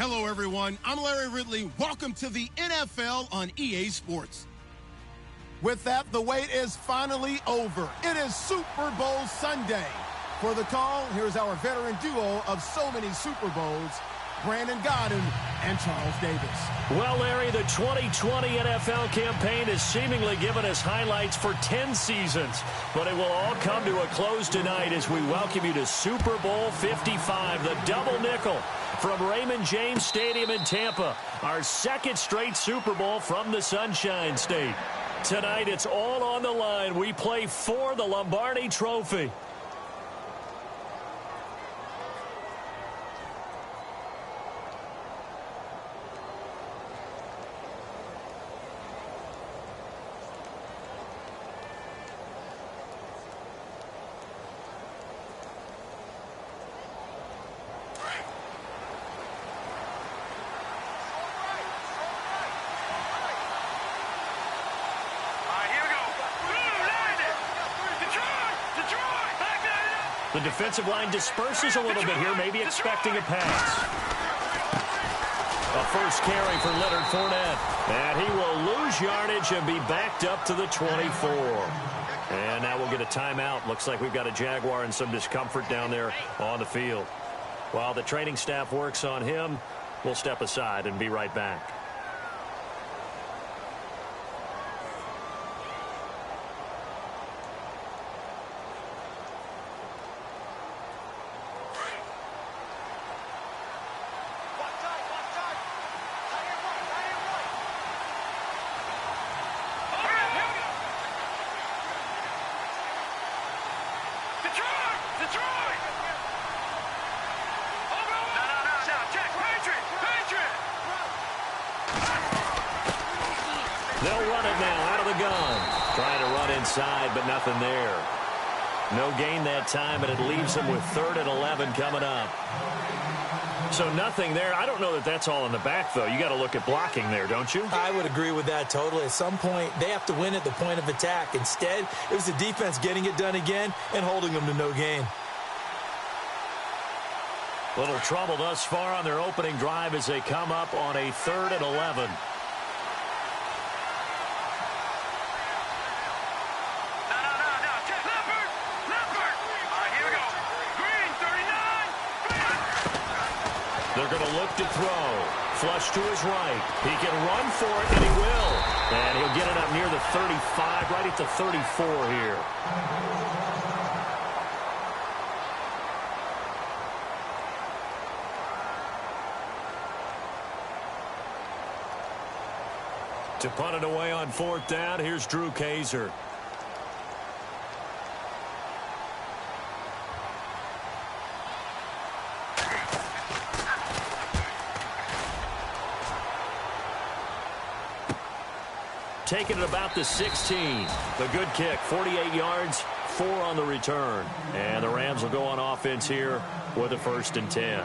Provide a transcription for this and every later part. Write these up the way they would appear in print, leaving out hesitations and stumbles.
Hello, everyone. I'm Larry Ridley. Welcome to the NFL on EA Sports. With that, the wait is finally over. It is Super Bowl Sunday. For the call, here's our veteran duo of so many Super Bowls, Brandon Godden and Charles Davis. Well, Larry, the 2020 NFL campaign has seemingly given us highlights for 10 seasons, but it will all come to a close tonight as we welcome you to Super Bowl 55, the double nickel from Raymond James Stadium in Tampa, our second straight Super Bowl from the Sunshine State. Tonight, it's all on the line. We play for the Lombardi Trophy. The defensive line disperses a little bit here, maybe expecting a pass. A first carry for Leonard Fournette. And he will lose yardage and be backed up to the 24. And now we'll get a timeout. Looks like we've got a Jaguar and some discomfort down there on the field. While the training staff works on him, we'll step aside and be right back. They'll run it now out of the gun. Trying to run inside, but nothing there. No gain that time, and it leaves them with 3rd and 11 coming up. So nothing there. I don't know that that's all in the back, though. You got to look at blocking there, don't you? I would agree with that totally. At some point, they have to win at the point of attack. Instead, it was the defense getting it done again and holding them to no gain. Little trouble thus far on their opening drive as they come up on a 3rd and 11. They're going to look to throw. Flush to his right. He can run for it, and he will. And he'll get it up near the 35, right at the 34 here. To punt it away on 4th down, here's Drew Kaiser. Taking it about the 16. The good kick, 48 yards, 4 on the return. And the Rams will go on offense here with a 1st and 10.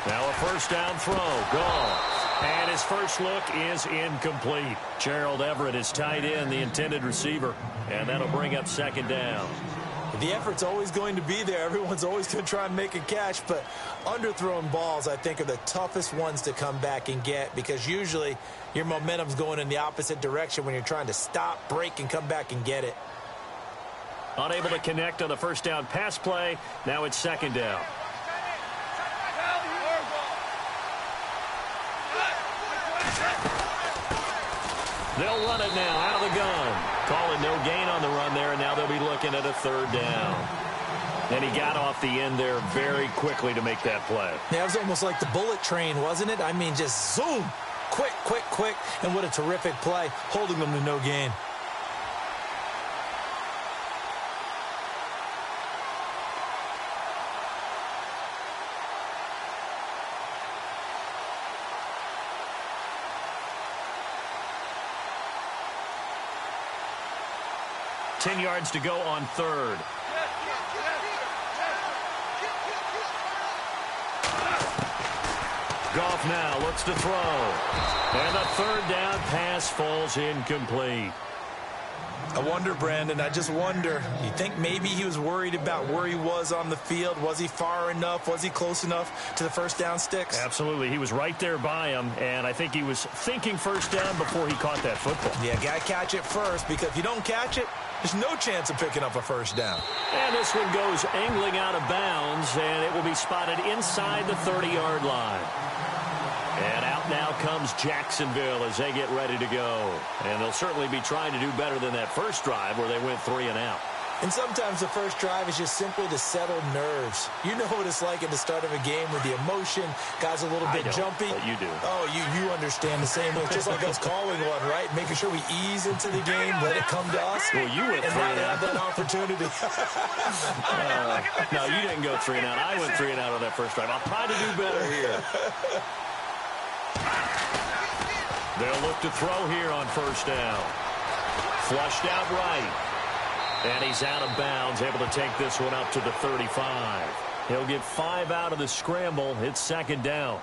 Now a 1st down throw, gone. And his first look is incomplete. Gerald Everett is tied in, the intended receiver, and that'll bring up 2nd down. The effort's always going to be there. Everyone's always going to try and make a catch, but underthrown balls, I think, are the toughest ones to come back and get because usually your momentum's going in the opposite direction when you're trying to stop, break, and come back and get it. Unable to connect on the 1st down pass play. Now it's 2nd down. They'll run it now out of the gun. Calling no gain on the run there, and now they'll be looking at a 3rd down. And he got off the end there very quickly to make that play. Yeah, it was almost like the bullet train, wasn't it? I mean, just zoom. Quick, quick, quick. And what a terrific play, holding them to no gain. 10 yards to go on third. Goff now looks to throw. And the third down pass falls incomplete. I wonder, Brandon, I just wonder, you think maybe he was worried about where he was on the field? Was he far enough? Was he close enough to the first down sticks? Absolutely. He was right there by him, and I think he was thinking first down before he caught that football. Yeah, got to catch it first, because if you don't catch it, there's no chance of picking up a first down. And this one goes angling out of bounds, and it will be spotted inside the 30-yard line. And out now comes Jacksonville as they get ready to go. And they'll certainly be trying to do better than that first drive where they went 3 and out. And sometimes the first drive is just simply to settle nerves. You know what it's like at the start of a game with the emotion, guys a little bit jumpy. But you do. Oh, you understand the same way. Just like us calling one, right? Making sure we ease into the game, let it come to us. Well, you went 3 and out. That opportunity. No, you didn't go 3 and out. I went 3 and out on that first drive. I'll try to do better here. They'll look to throw here on first down. Flushed out right. And he's out of bounds, able to take this one up to the 35. He'll get 5 out of the scramble. It's second down.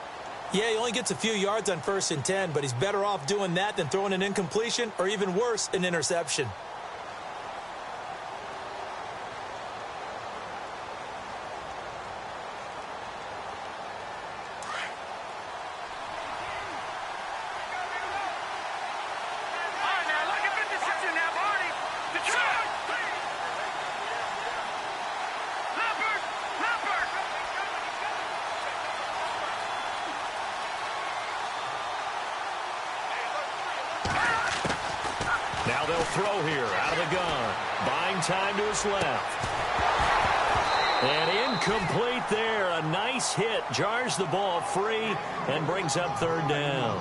Yeah, he only gets a few yards on 1st and 10, but he's better off doing that than throwing an incompletion or even worse, an interception. Now they'll throw here out of the gun. Buying time to his left. And incomplete there. A nice hit. Jars the ball free and brings up third down.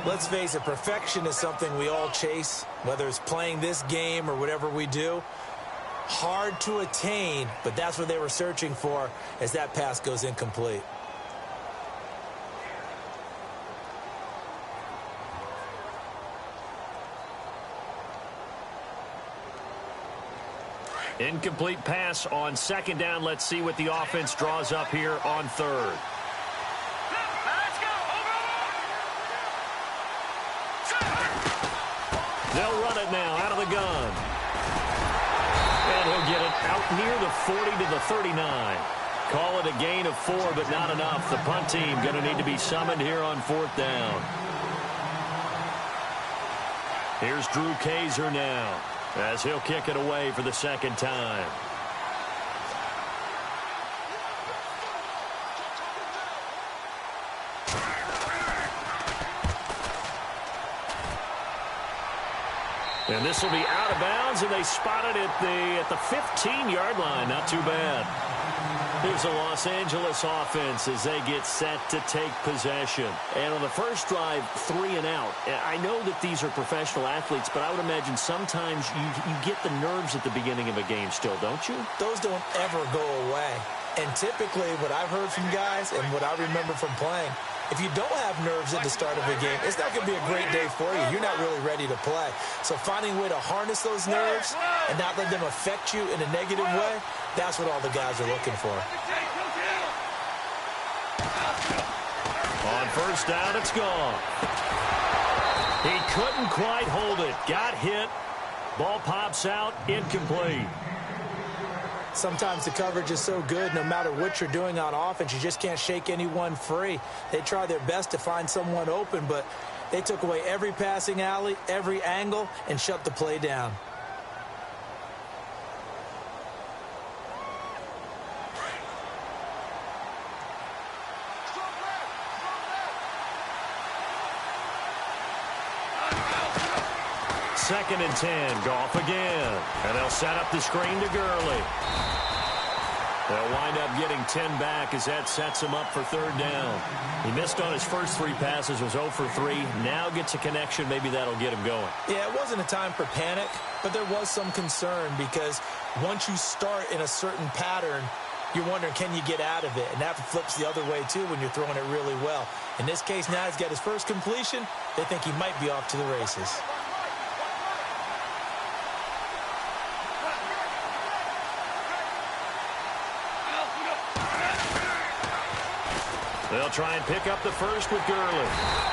Let's face it, perfection is something we all chase, whether it's playing this game or whatever we do. Hard to attain, but that's what they were searching for as that pass goes incomplete. Incomplete pass on second down. Let's see what the offense draws up here on third. They'll run it now out of the gun. And he'll get it out near the 40 to the 39. Call it a gain of 4, but not enough. The punt team going to need to be summoned here on 4th down. Here's Drew Kaiser now, as he'll kick it away for the second time. And this will be out of bounds, and they spot it at the 15-yard line. Not too bad. Here's the Los Angeles offense as they get set to take possession. And on the first drive, 3 and out. I know that these are professional athletes, but I would imagine sometimes you get the nerves at the beginning of a game still, don't you? Those don't ever go away. And typically what I've heard from guys and what I remember from playing, if you don't have nerves at the start of a game, it's not going to be a great day for you. You're not really ready to play. So finding a way to harness those nerves and not let them affect you in a negative way, that's what all the guys are looking for. On first down, it's gone. He couldn't quite hold it. Got hit. Ball pops out. Incomplete. Sometimes the coverage is so good, no matter what you're doing on offense, you just can't shake anyone free. They try their best to find someone open, but they took away every passing alley, every angle, and shut the play down. Second and 10. Goff again. And they'll set up the screen to Gurley. They'll wind up getting 10 back as that sets him up for third down. He missed on his first 3 passes, was 0 for 3. Now gets a connection. Maybe that'll get him going. Yeah, it wasn't a time for panic, but there was some concern because once you start in a certain pattern, you're wondering, can you get out of it? And that flips the other way, too, when you're throwing it really well. In this case, now he's got his first completion. They think he might be off to the races. They'll try and pick up the first with Gurley.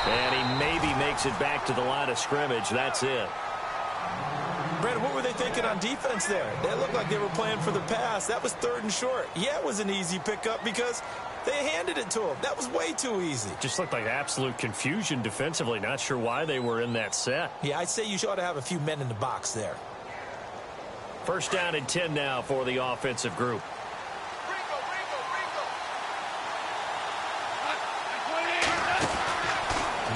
And he maybe makes it back to the line of scrimmage. That's it. Brandon, what were they thinking on defense there? They looked like they were playing for the pass. That was 3rd and short. Yeah, it was an easy pickup because they handed it to him. That was way too easy. Just looked like absolute confusion defensively. Not sure why they were in that set. Yeah, I'd say you ought to have a few men in the box there. First down and 10 now for the offensive group.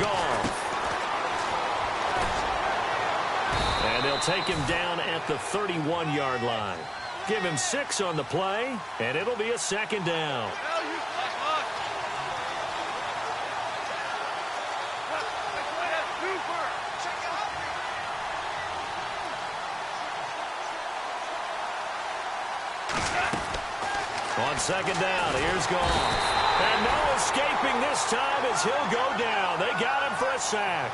Gone. And they'll take him down at the 31-yard line. Give him 6 on the play, and it'll be a second down. On second down, here's Goff. And no escaping this time as he'll go down. They got him for a sack.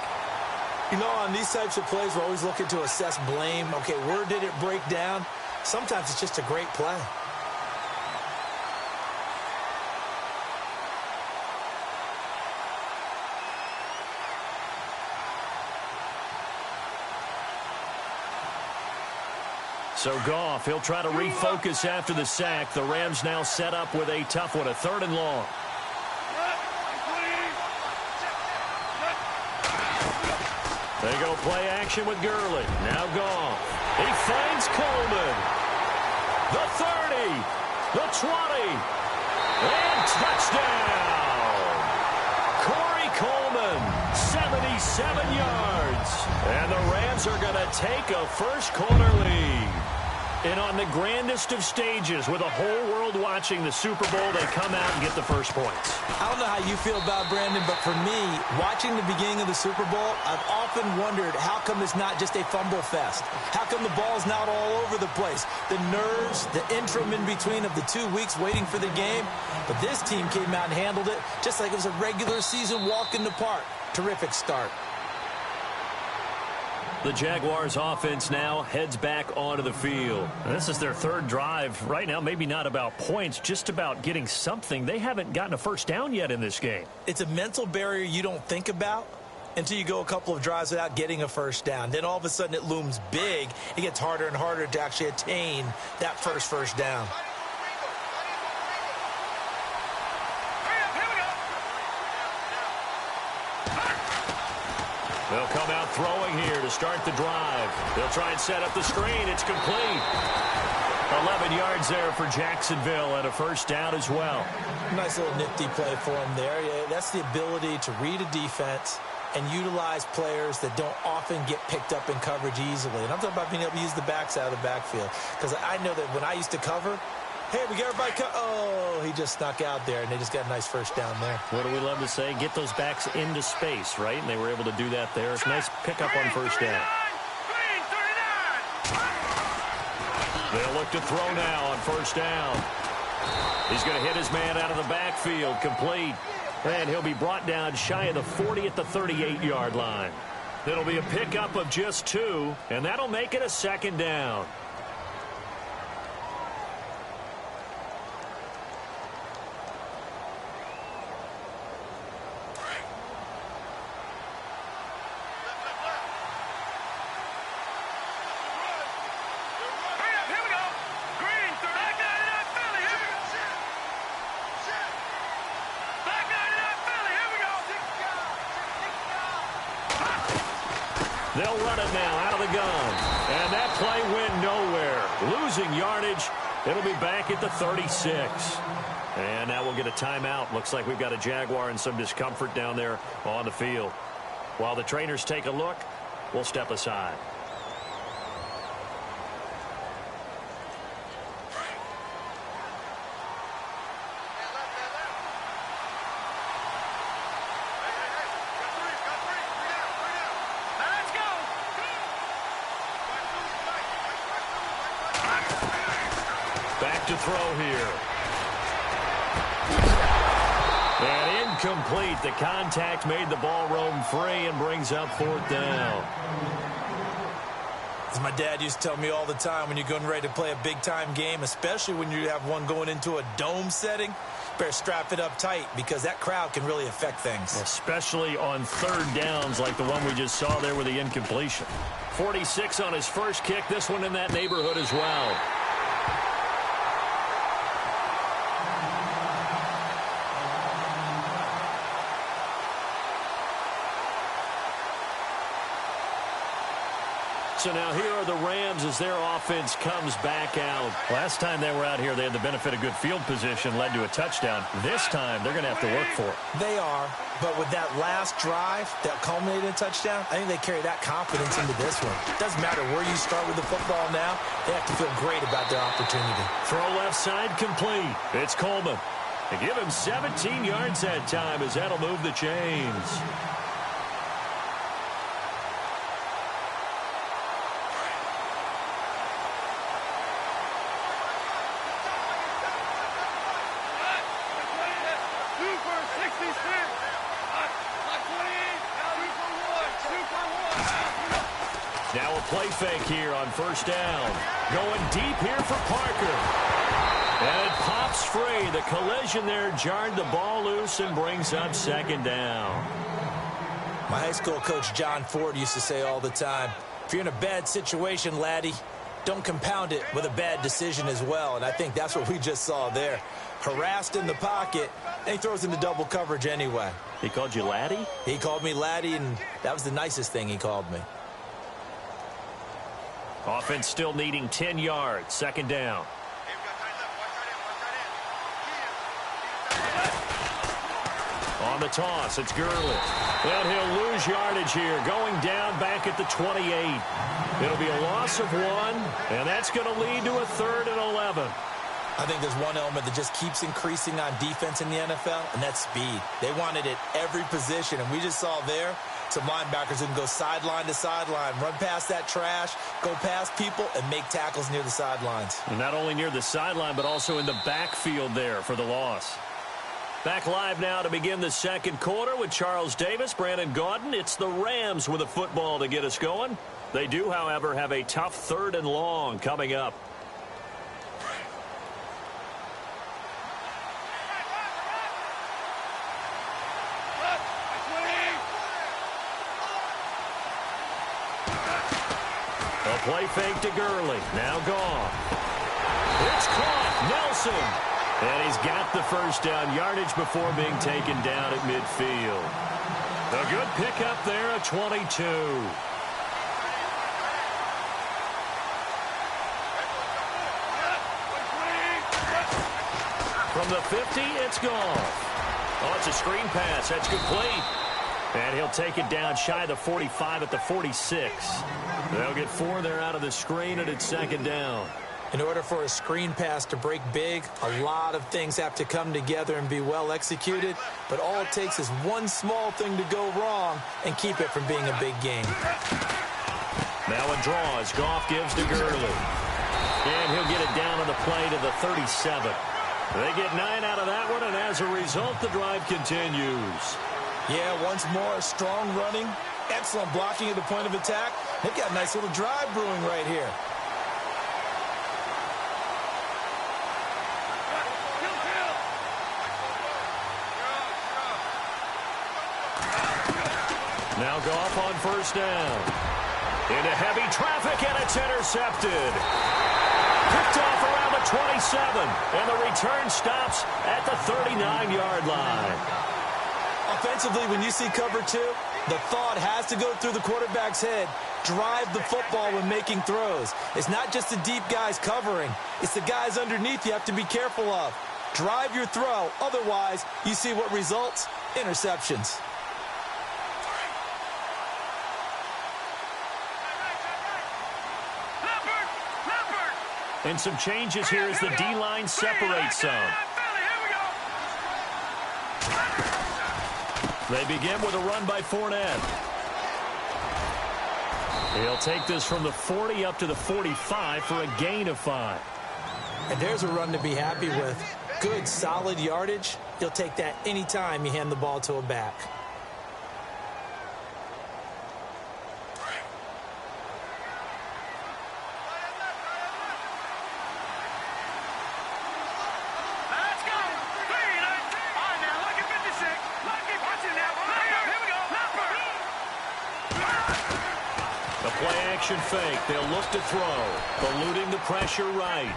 You know, on these types of plays, we're always looking to assess blame. Okay, where did it break down? Sometimes it's just a great play. So Goff, he'll try to refocus after the sack. The Rams now set up with a tough one, a 3rd and long. They go play action with Gurley. Now Goff. He finds Coleman. The 30. The 20. And touchdown. Corey Coleman, 77 yards. And the Rams are going to take a first-quarter lead. And on the grandest of stages, with the whole world watching the Super Bowl, they come out and get the first points. I don't know how you feel about Brandon, but for me, watching the beginning of the Super Bowl, I've often wondered how come it's not just a fumble fest? How come the ball's not all over the place? The nerves, the interim in between of the 2 weeks waiting for the game. But this team came out and handled it just like it was a regular season walk in the park. Terrific start. The Jaguars offense now heads back onto the field. This is their 3rd drive. Right now, maybe not about points, just about getting something. They haven't gotten a first down yet in this game. It's a mental barrier you don't think about until you go a couple of drives without getting a first down. Then all of a sudden it looms big. It gets harder and harder to actually attain that first down. They'll come out throwing here to start the drive. They'll try and set up the screen. It's complete. 11 yards there for Jacksonville and a first down as well. Nice little nifty play for him there. Yeah, that's the ability to read a defense and utilize players that don't often get picked up in coverage easily. And I'm talking about being able to use the backs out of the backfield. Because I know that when I used to cover, hey, we got everybody oh, he just snuck out there, and they just got a nice first down there. What do we love to say? Get those backs into space, right? And they were able to do that there. It's a nice pickup on first down. They'll look to throw now on first down. He's going to hit his man out of the backfield, complete. And he'll be brought down shy of the 40 at the 38-yard line. It'll be a pickup of just 2, and that'll make it a second down. They'll run it now out of the gun. And that play went nowhere. Losing yardage. It'll be back at the 36. And now we'll get a timeout. Looks like we've got a Jaguar and some discomfort down there on the field. While the trainers take a look, we'll step aside. To throw here. And incomplete. The contact made the ball roam free and brings up 4th down. As my dad used to tell me all the time, when you're getting ready to play a big-time game, especially when you have one going into a dome setting, better strap it up tight because that crowd can really affect things. Especially on third downs like the one we just saw there with the incompletion. 46 on his first kick. This one in that neighborhood as well. So now here are the Rams as their offense comes back out. Last time they were out here, they had the benefit of good field position, led to a touchdown. This time, they're going to have to work for it. They are, but with that last drive that culminated in a touchdown, I think they carry that confidence into this one. It doesn't matter where you start with the football now. They have to feel great about their opportunity. Throw left side complete. It's Coleman. They give him 17 yards that time as that'll move the chains. Now a play fake here on first down. Going deep here for Parker. And it pops free. The collision there jarred the ball loose and brings up second down. My high school coach John Ford used to say all the time, if you're in a bad situation, laddie, don't compound it with a bad decision as well. And I think that's what we just saw there. Harassed in the pocket, and he throws into double coverage anyway. He called you laddie? He called me laddie, and that was the nicest thing he called me. Offense still needing 10 yards. Second down. On the toss, it's Gurley. And he'll lose yardage here. Going down back at the 28. It'll be a loss of 1, and that's going to lead to a 3rd and 11. I think there's one element that just keeps increasing on defense in the NFL, and that's speed. They want it at every position, and we just saw there some linebackers who can go sideline to sideline, run past that trash, go past people, and make tackles near the sidelines. And not only near the sideline, but also in the backfield there for the loss. Back live now to begin the second quarter with Charles Davis, Brandon Gaudin. It's the Rams with a football to get us going. They do, however, have a tough 3rd and long coming up. A play fake to Gurley. Now gone. It's caught. Nelson. And he's got the first down yardage before being taken down at midfield. A good pickup there at 22. From the 50, it's gone. Oh, it's a screen pass. That's complete. And he'll take it down shy of the 45 at the 46. They'll get 4 there out of the screen, and it's second down. In order for a screen pass to break big, a lot of things have to come together and be well executed. But all it takes is one small thing to go wrong and keep it from being a big game. Now a draw as Goff gives to Gurley. And he'll get it down on the play to the 37. They get 9 out of that one, and as a result, the drive continues. Yeah, once more, strong running, excellent blocking at the point of attack. They've got a nice little drive brewing right here. Now Goff on first down. Into heavy traffic, and it's intercepted. Picked off around the 27, and the return stops at the 39-yard line. Offensively, when you see cover 2, the thought has to go through the quarterback's head. Drive the football when making throws. It's not just the deep guys covering. It's the guys underneath you have to be careful of. Drive your throw. Otherwise, you see what results? Interceptions. And some changes here as the D-line separates some. They begin with a run by Fournette. He'll take this from the 40 up to the 45 for a gain of 5. And there's a run to be happy with. Good, solid yardage. He'll take that anytime you hand the ball to a back. The play-action fake. They'll look to throw. Eluding the pressure right.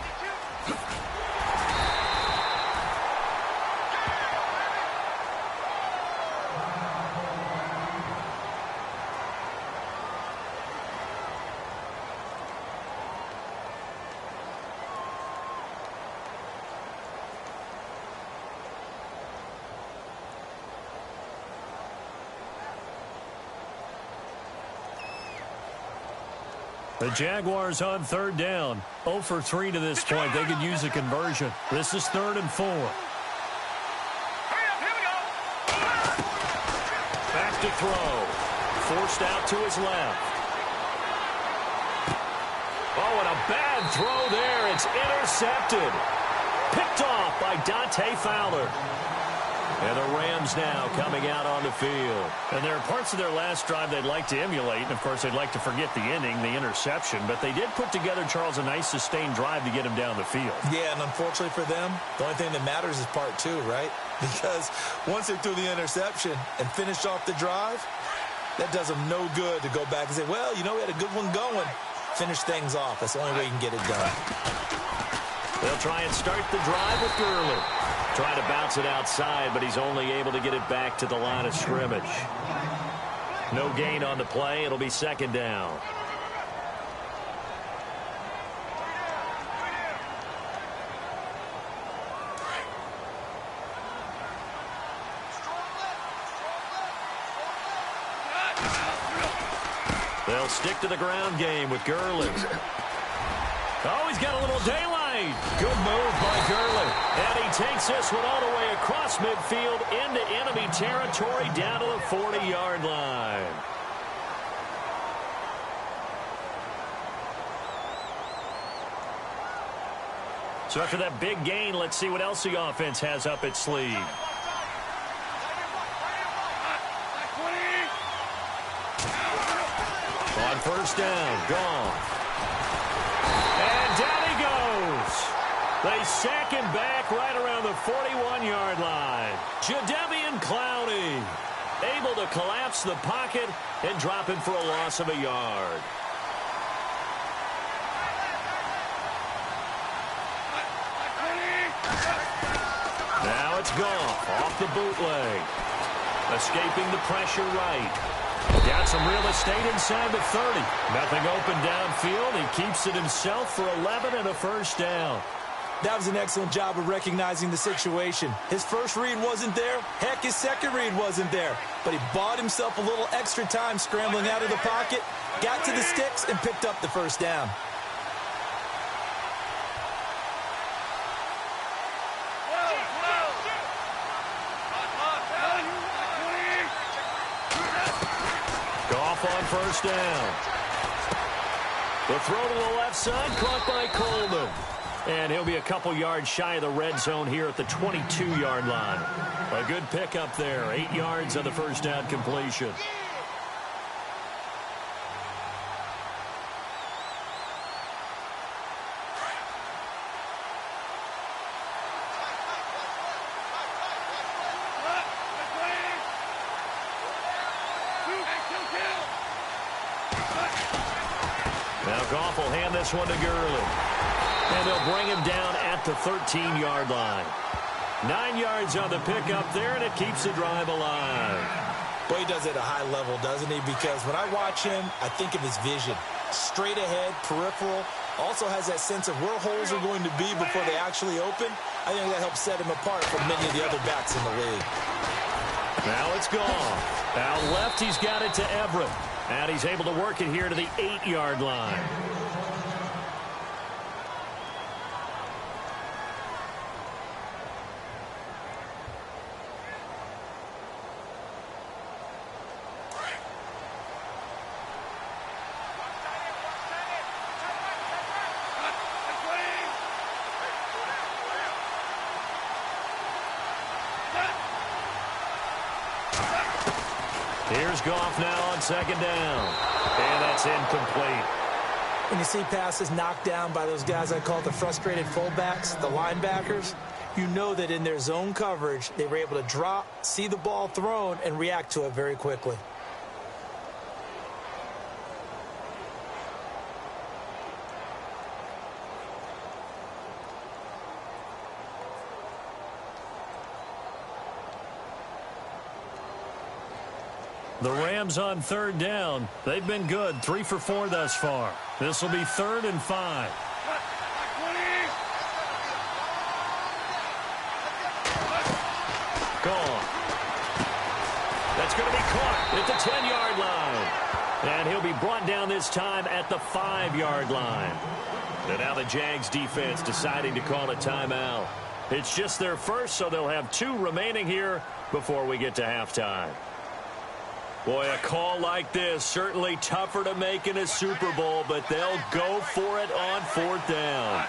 The Jaguars on third down. 0 for 3 to this point. They could use a conversion. This is 3rd and 4. Back to throw. Forced out to his left. Oh, and a bad throw there. It's intercepted. Picked off by Dante Fowler. And the Rams now coming out on the field. And there are parts of their last drive they'd like to emulate. And, of course, they'd like to forget the inning, the interception. But they did put together, Charles, a nice sustained drive to get him down the field. Yeah, and unfortunately for them, the only thing that matters is part 2, right? Because once they threw the interception and finished off the drive, that does them no good to go back and say, well, you know, we had a good one going. Finish things off. That's the only way you can get it done. They'll try and start the drive with Gurley. Trying to bounce it outside, but he's only able to get it back to the line of scrimmage. No gain on the play. It'll be 2nd down. They'll stick to the ground game with Gurley. Oh, he's got a little daylight. Good move by Gurley. And he takes this one all the way across midfield into enemy territory down to the 40-yard line. So after that big gain, let's see what else the offense has up its sleeve. On 1st down, gone. And down he goes. They sack him back right around the 41-yard line. Jadeveon Clowney able to collapse the pocket and drop him for a loss of a yard. Now it's Goff off the bootleg. Escaping the pressure right. Got some real estate inside the 30. Nothing open downfield. He keeps it himself for 11 and a 1st down. That was an excellent job of recognizing the situation. His first read wasn't there. Heck, his second read wasn't there. But he bought himself a little extra time scrambling out of the pocket, got to the sticks, and picked up the 1st down. On 1st down. The throw to the left side, caught by Coleman. And he'll be a couple yards shy of the red zone here at the 22-yard line. A good pickup there. 8 yards on the 1st down completion. Now Goff will hand this one to Gurley. And they'll bring him down at the 13-yard line. 9 yards on the pickup there, and it keeps the drive alive. Boy, he does it at a high level, doesn't he? Because when I watch him, I think of his vision. Straight ahead, peripheral. Also has that sense of where holes are going to be before they actually open. I think that helps set him apart from many of the other backs in the league. Now it's Goff. Out left, he's got it to Everett. And he's able to work it here to the 8-yard line. Here's Goff now on 2nd down. And that's incomplete. When you see passes knocked down by those guys I call the frustrated fullbacks, the linebackers, you know that in their zone coverage, they were able to drop, see the ball thrown, and react to it very quickly. The Rams on third down. They've been good, 3 for 4 thus far. This will be 3rd and 5. Gone. That's going to be caught at the 10-yard line. And he'll be brought down this time at the 5-yard line. And now the Jags defense deciding to call a timeout. It's just their first, so they'll have 2 remaining here before we get to halftime. Boy, a call like this, certainly tougher to make in a Super Bowl, but they'll go for it on 4th down.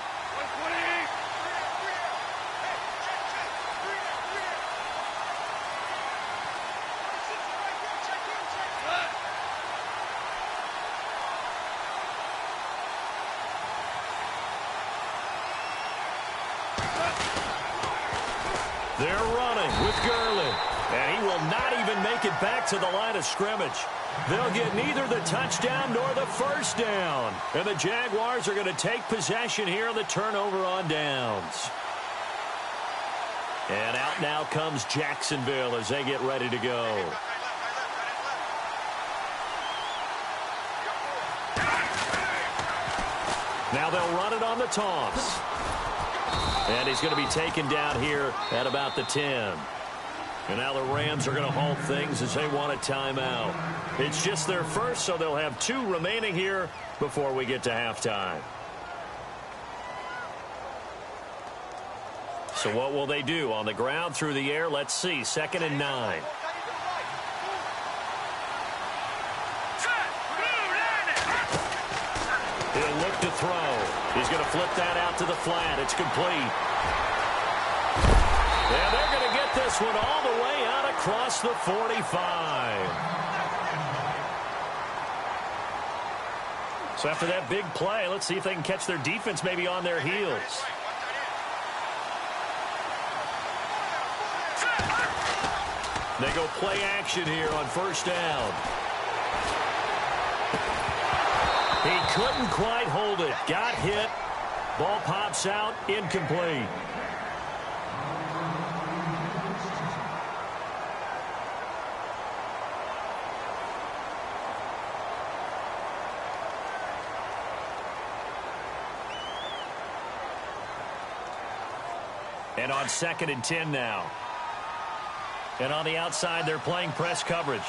They're running with Gurley. And he will not even make it back to the line of scrimmage. They'll get neither the touchdown nor the first down. And the Jaguars are going to take possession here on the turnover on downs. And out now comes Jacksonville as they get ready to go. Now they'll run it on the toss. And he's going to be taken down here at about the 10. And now the Rams are going to halt things as they want a timeout. It's just their first, so they'll have 2 remaining here before we get to halftime. So what will they do? On the ground, through the air, let's see. 2nd and 9. He'll look to throw. He's going to flip that out to the flat. It's complete. And they're going to get this one all the way out across the 45. So after that big play, let's see if they can catch their defense maybe on their heels. They go play action here on 1st down. He couldn't quite hold it. Got hit. Ball pops out. Incomplete. And on 2nd and 10 now. And on the outside, they're playing press coverage.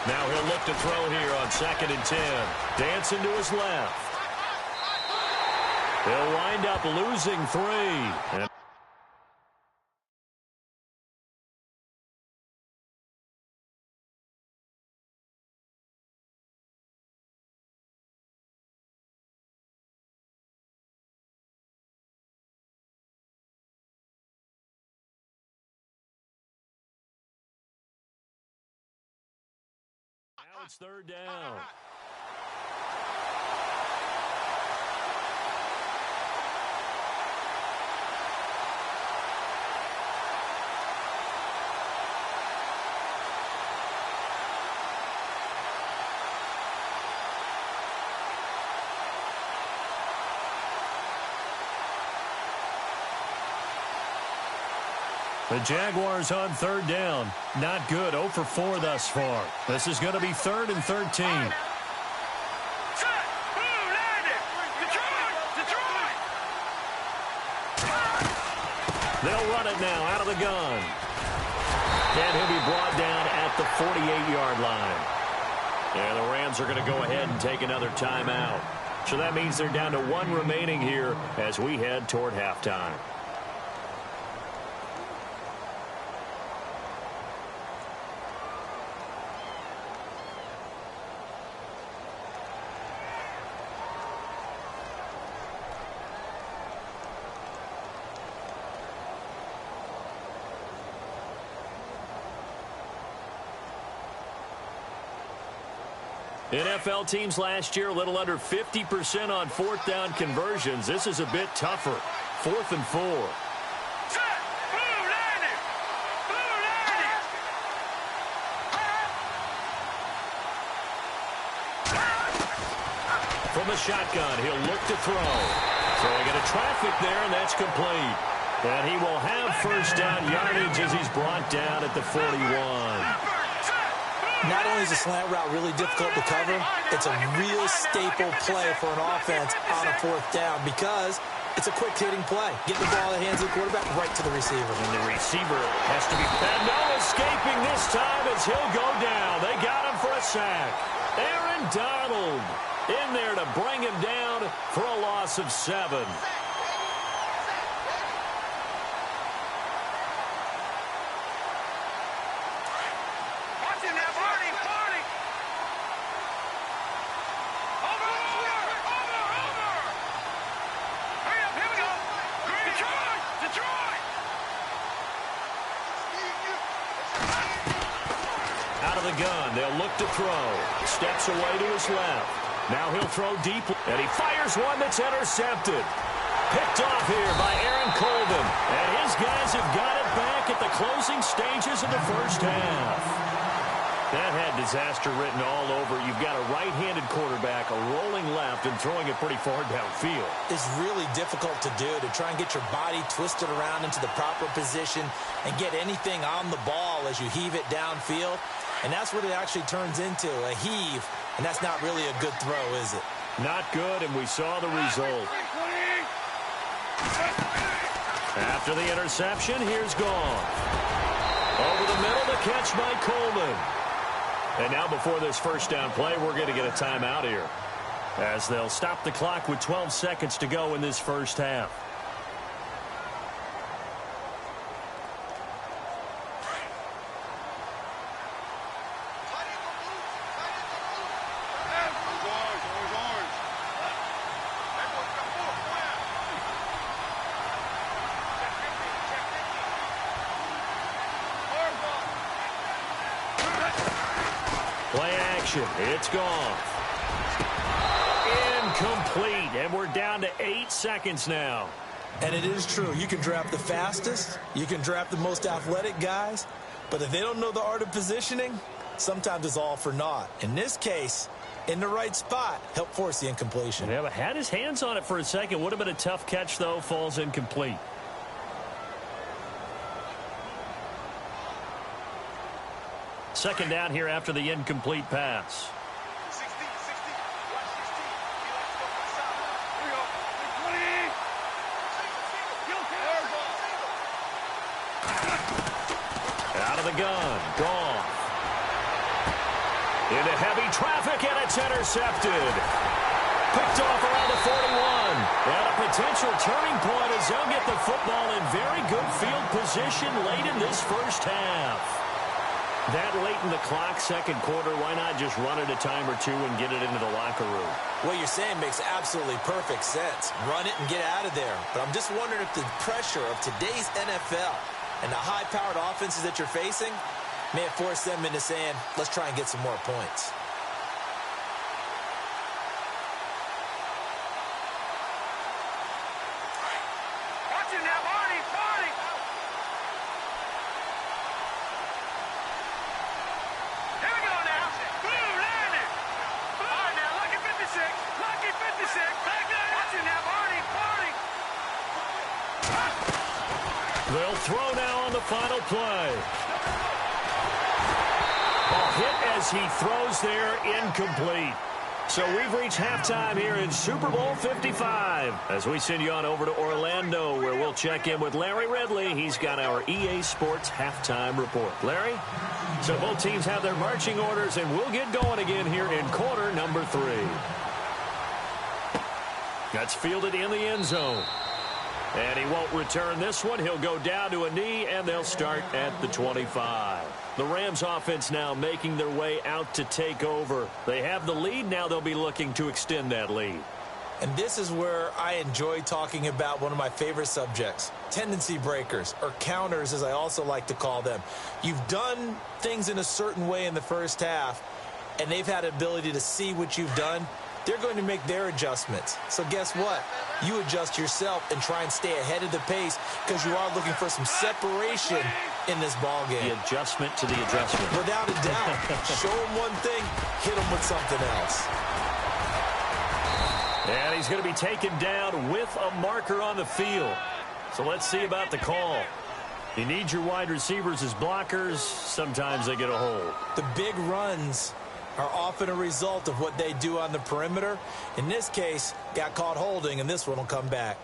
Now he'll look to throw here on 2nd and 10. Dancing to his left. He'll wind up losing 3. And now it's 3rd down. The Jaguars on 3rd down. Not good. 0 for 4 thus far. This is going to be 3rd and 13. They'll run it now out of the gun. And he'll be brought down at the 48-yard line. And the Rams are going to go ahead and take another timeout. So that means they're down to 1 remaining here as we head toward halftime. NFL teams last year a little under 50% on 4th down conversions. This is a bit tougher. 4th and 4. from the shotgun. He'll look to throw. Throwing into traffic there, and that's complete. And he will have first down yardage as he's brought down at the 41. Not only is a slant route really difficult to cover, it's a real staple play for an offense on a fourth down because it's a quick-hitting play. Get the ball in the hands of the quarterback right to the receiver. And the receiver has to be... And no escaping this time as he'll go down. They got him for a sack. Aaron Donald in there to bring him down for a loss of 7. Gun. They'll look to throw. Steps away to his left. Now he'll throw deep, and he fires one that's intercepted. Picked off here by Aaron Colvin. And his guys have got it back at the closing stages of the first half. That had disaster written all over. You've got a right-handed quarterback, a rolling left, and throwing it pretty far downfield. It's really difficult to do, to try and get your body twisted around into the proper position and get anything on the ball as you heave it downfield. And that's what it actually turns into, a heave. And that's not really a good throw, is it? Not good, and we saw the result. After the interception, here's Goff. Over the middle, the catch by Coleman. And now before this first down play, we're going to get a timeout here, as they'll stop the clock with 12 seconds to go in this first half. Play action. It's gone. Incomplete. And we're down to 8 seconds now. And it is true. You can draft the fastest. You can draft the most athletic guys. But if they don't know the art of positioning, sometimes it's all for naught. In this case, in the right spot, help force the incompletion. Yeah, but had his hands on it for a second. Would have been a tough catch, though. Falls incomplete. Second down here after the incomplete pass. Out of the gun. Gone. Into heavy traffic, and it's intercepted. Picked off around the 41. And a potential turning point as they'll get the football in very good field position late in this first half. That late in the clock, second quarter, why not just run it a time or two and get it into the locker room? What you're saying makes absolutely perfect sense. Run it and get out of there. But I'm just wondering if the pressure of today's NFL and the high-powered offenses that you're facing may have forced them into saying, let's try and get some more points. They'll throw now on the final play. A hit as he throws there, incomplete. So we've reached halftime here in Super Bowl 55. As we send you on over to Orlando, where we'll check in with Larry Ridley. He's got our EA Sports halftime report. Larry? So both teams have their marching orders, and we'll get going again here in quarter number 3. That's fielded in the end zone. And he won't return this one. He'll go down to a knee, and they'll start at the 25. The Rams offense now making their way out to take over. They have the lead. Now they'll be looking to extend that lead. And this is where I enjoy talking about one of my favorite subjects, tendency breakers, or counters as I also like to call them. You've done things in a certain way in the first half, and they've had the ability to see what you've done. They're going to make their adjustments. So guess what? You adjust yourself and try and stay ahead of the pace because you are looking for some separation in this ball game. The adjustment to the adjustment. Without a doubt. Show them one thing, hit them with something else. And he's going to be taken down with a marker on the field. So let's see about the call. You need your wide receivers as blockers. Sometimes they get a hold. The big runs are often a result of what they do on the perimeter. In this case, got caught holding, and this one will come back.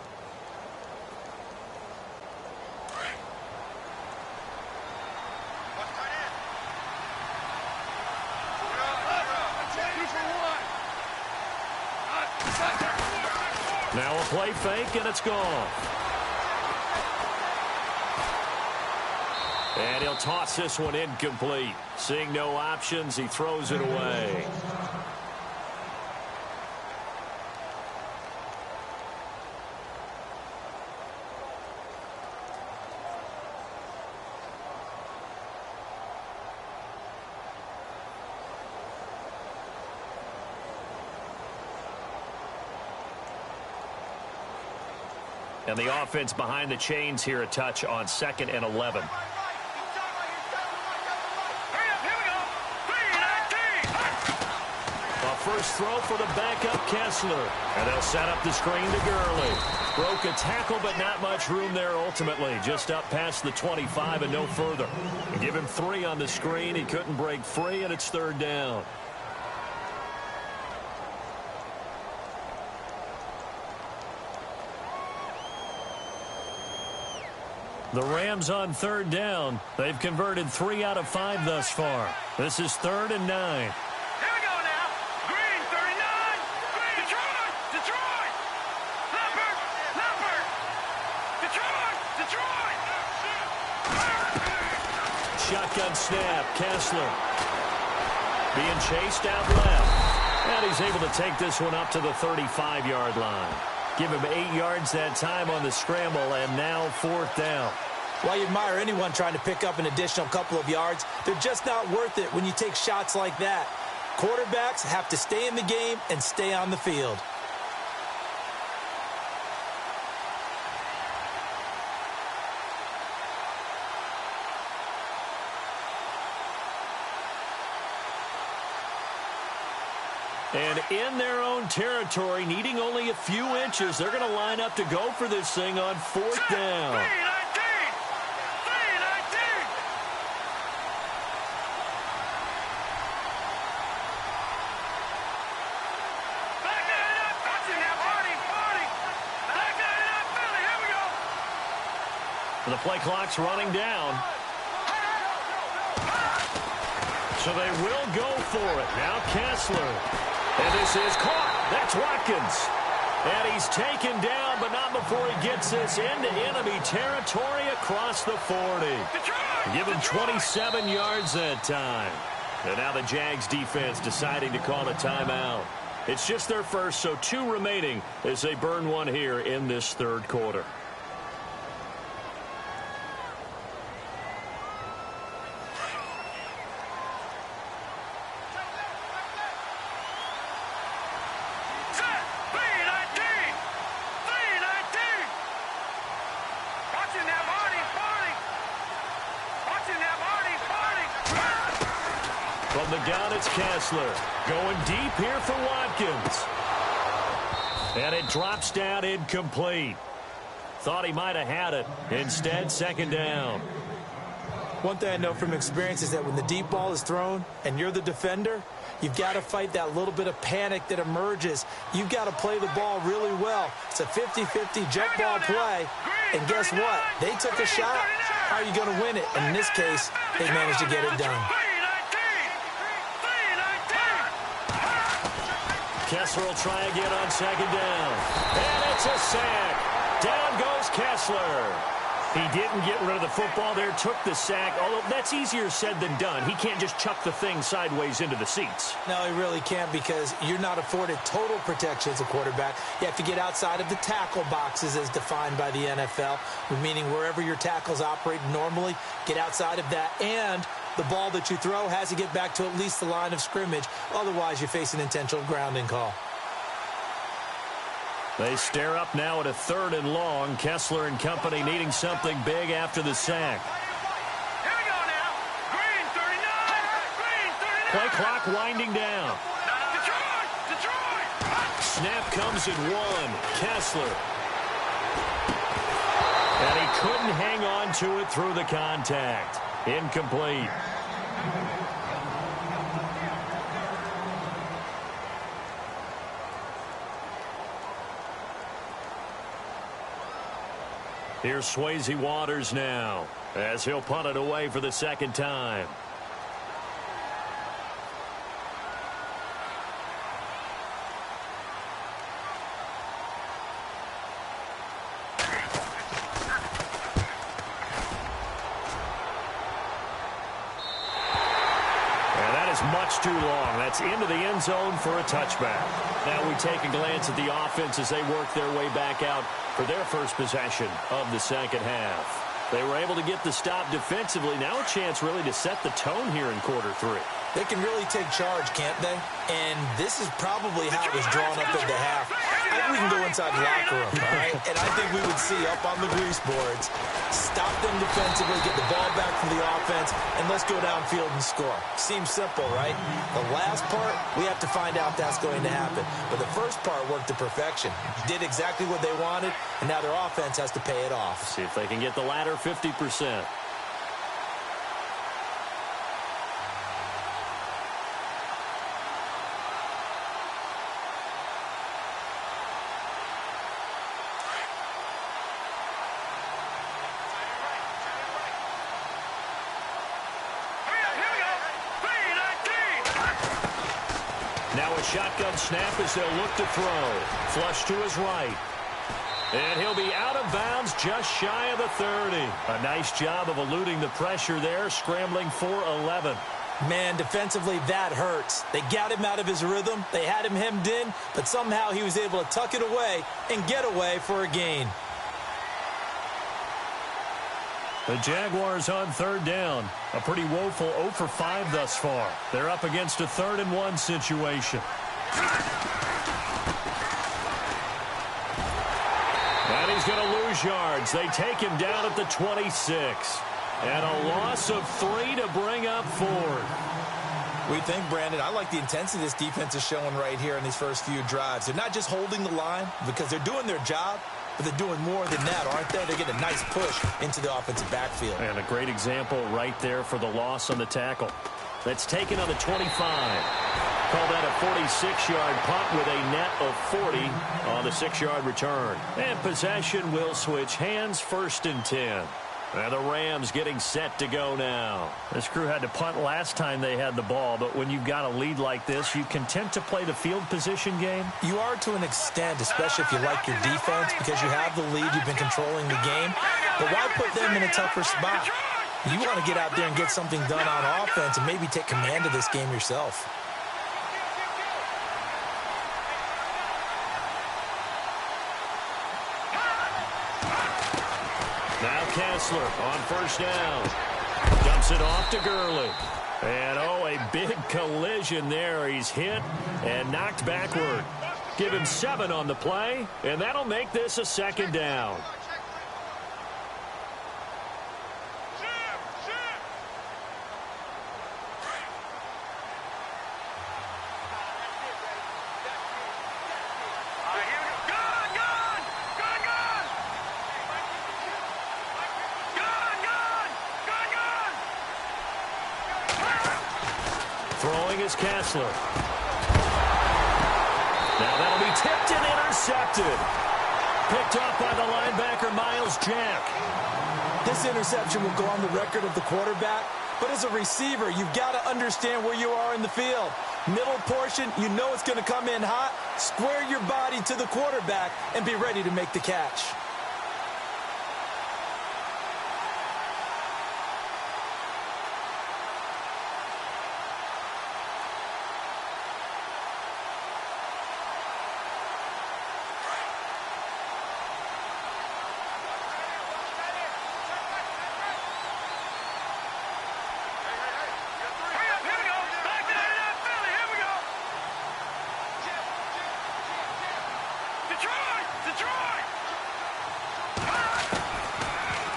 Now a play fake, and it's gone. And he'll toss this one incomplete. Seeing no options, he throws it away. And the offense behind the chains here a touch on 2nd and 11. First throw for the backup Kessler. And they'll set up the screen to Gurley. Broke a tackle, but not much room there ultimately. Just up past the 25 and no further. And give him 3 on the screen. He couldn't break free, and it's 3rd down. The Rams on 3rd down. They've converted 3 out of 5 thus far. This is 3rd and 9. Shotgun snap. Kessler being chased out left. And he's able to take this one up to the 35-yard line. Give him 8 yards that time on the scramble, and now 4th down. While you admire anyone trying to pick up an additional couple of yards, they're just not worth it when you take shots like that. Quarterbacks have to stay in the game and stay on the field. And in their own territory, needing only a few inches, they're going to line up to go for this thing on 4th down. The play clock's running down. So they will go for it. Now Kessler. And this is caught. That's Watkins. And he's taken down, but not before he gets this into enemy territory across the 40. Give him 27 yards that time. And now the Jags defense deciding to call a timeout. It's just their first, so 2 remaining as they burn one here in this 3rd quarter. From the gun, it's Kessler. Going deep here for Watkins. And it drops down incomplete. Thought he might have had it. Instead, 2nd down. One thing I know from experience is that when the deep ball is thrown and you're the defender, you've got to fight that little bit of panic that emerges. You've got to play the ball really well. It's a 50-50 jump ball play. And guess what? They took a shot. How are you going to win it? And in this case, they managed to get it done. Kessler will try again on 2nd down. And it's a sack. Down goes Kessler. He didn't get rid of the football there, took the sack, although that's easier said than done. He can't just chuck the thing sideways into the seats. No, he really can't, because you're not afforded total protection as a quarterback. You have to get outside of the tackle boxes as defined by the NFL, meaning wherever your tackles operate normally, get outside of that, and the ball that you throw has to get back to at least the line of scrimmage. Otherwise, you face an intentional grounding call. They stare up now at a 3rd and long. Kessler and company needing something big after the sack. Here we go now. Green 39. Green 39. Play clock winding down. Detroit. snap comes at 1. Kessler. And he couldn't hang on to it through the contact. Incomplete. Here's Swayze Waters now as he'll punt it away for the second time. Much too long. That's into the end zone for a touchback. Now we take a glance at the offense as they work their way back out for their first possession of the second half. They were able to get the stop defensively. Now a chance really to set the tone here in quarter 3. They can really take charge, can't they? And this is probably how it was drawn up at the half. I think we can go inside the locker room, all right? And I think we would see up on the grease boards, stop them defensively, get the ball back from the offense, and let's go downfield and score. Seems simple, right? The last part, we have to find out if that's going to happen. But the first part worked to perfection. Did exactly what they wanted, and now their offense has to pay it off. See if they can get the latter 50%. Now a shotgun snap as they'll look to throw. Flush to his right. And he'll be out of bounds just shy of the 30. A nice job of eluding the pressure there, scrambling for 11. Man, defensively, that hurts. They got him out of his rhythm. They had him hemmed in, but somehow he was able to tuck it away and get away for a gain. The Jaguars on third down. A pretty woeful 0 for 5 thus far. They're up against a 3rd and 1 situation. And he's going to lose yards. They take him down at the 26. And a loss of 3 to bring up 4. We think, Brandon, I like the intensity this defense is showing right here in these first few drives. They're not just holding the line because they're doing their job, but they're doing more than that, aren't they? They're getting a nice push into the offensive backfield. And a great example right there for the loss on the tackle. That's taken on the 25. Call that a 46-yard punt with a net of 40 on the 6-yard return. And possession will switch hands, 1st and 10. And the Rams getting set to go now. This crew had to punt last time they had the ball, but when you've got a lead like this, you content to play the field position game? You are to an extent, especially if you like your defense, because you have the lead, you've been controlling the game. But why put them in a tougher spot? You want to get out there and get something done on offense and maybe take command of this game yourself. Now Kessler on 1st down. Dumps it off to Gurley. And, oh, a big collision there. He's hit and knocked backward. Give him 7 on the play, and that'll make this a 2nd down. Throwing is Kessler. Now that'll be tipped and intercepted. Picked off by the linebacker, Miles Jack. This interception will go on the record of the quarterback, but as a receiver, you've got to understand where you are in the field. Middle portion, you know it's going to come in hot. Square your body to the quarterback and be ready to make the catch.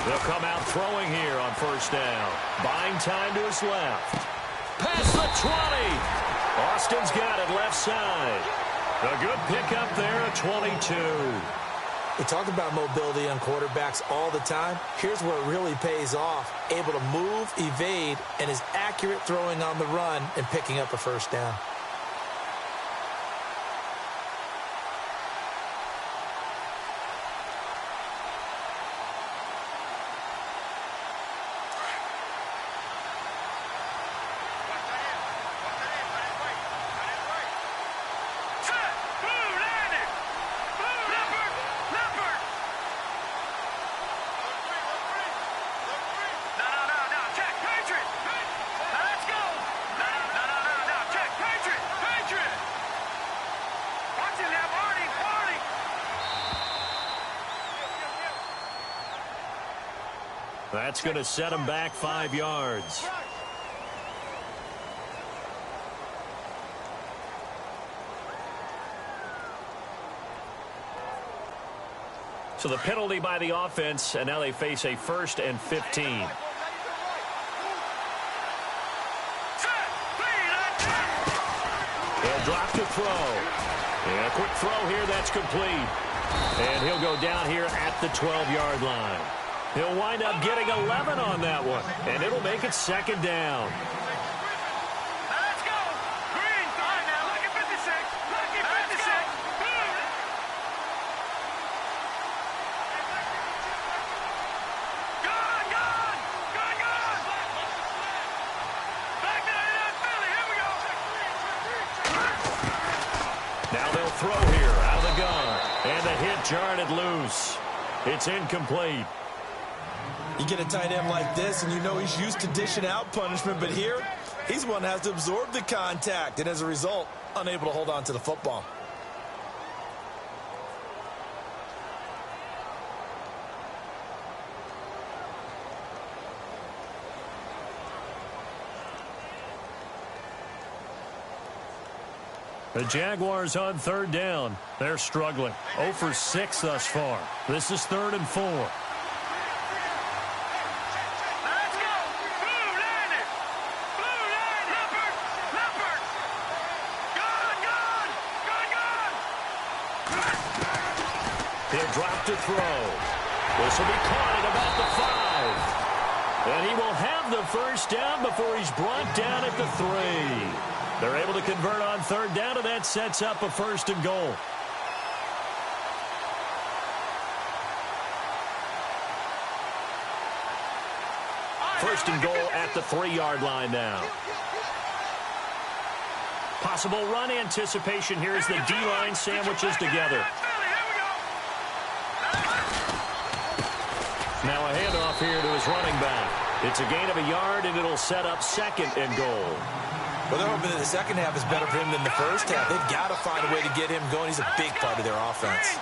They'll come out throwing here on 1st down. Buying time to his left. Past the 20. Austin's got it left side. A good pickup there at 22. We talk about mobility on quarterbacks all the time. Here's where it really pays off. Able to move, evade, and is accurate throwing on the run and picking up a first down. That's going to set him back 5 yards. So the penalty by the offense, and now they face a 1st and 15. He'll drop to throw. And a quick throw here, that's complete. And he'll go down here at the 12-yard line. He'll wind up getting 11 on that one, and it'll make it 2nd down. Let's go. Green, fine now. Lucky 56. Lucky 56. Gone, gone. Gone, gone. Back to Philly. Here we go. Now they'll throw here out of the gun. And the hit jarred it loose. It's incomplete. You get a tight end like this, and you know he's used to dishing out punishment, but here, he's one that has to absorb the contact, and as a result, unable to hold on to the football. The Jaguars on 3rd down. They're struggling. 0 for 6 thus far. This is 3rd and 4. Drop to throw. This will be caught at about the 5. And he will have the first down before he's brought down at the 3. They're able to convert on 3rd down, and that sets up a 1st and goal. First and goal at the 3-yard line now. Possible run anticipation here as the D-line sandwiches together. Now a handoff here to his running back. It's a gain of a yard, and it'll set up 2nd and goal. Well, they're hoping that the second half is better for him than the first half. They've got to find a way to get him going. He's a big part of their offense.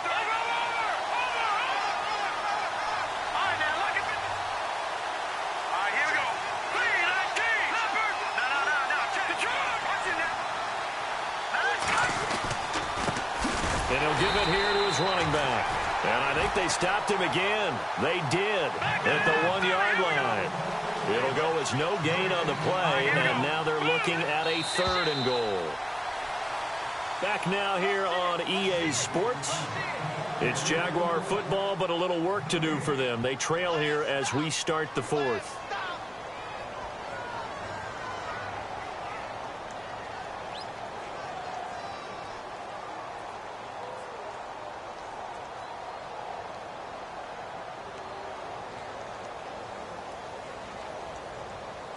And he'll give it here to his running back. And I think they stopped him again. They did at the 1-yard line. It'll go as no gain on the play, and now they're looking at a 3rd and goal. Back now here on EA Sports. It's Jaguar football, but a little work to do for them. They trail here as we start the 4th.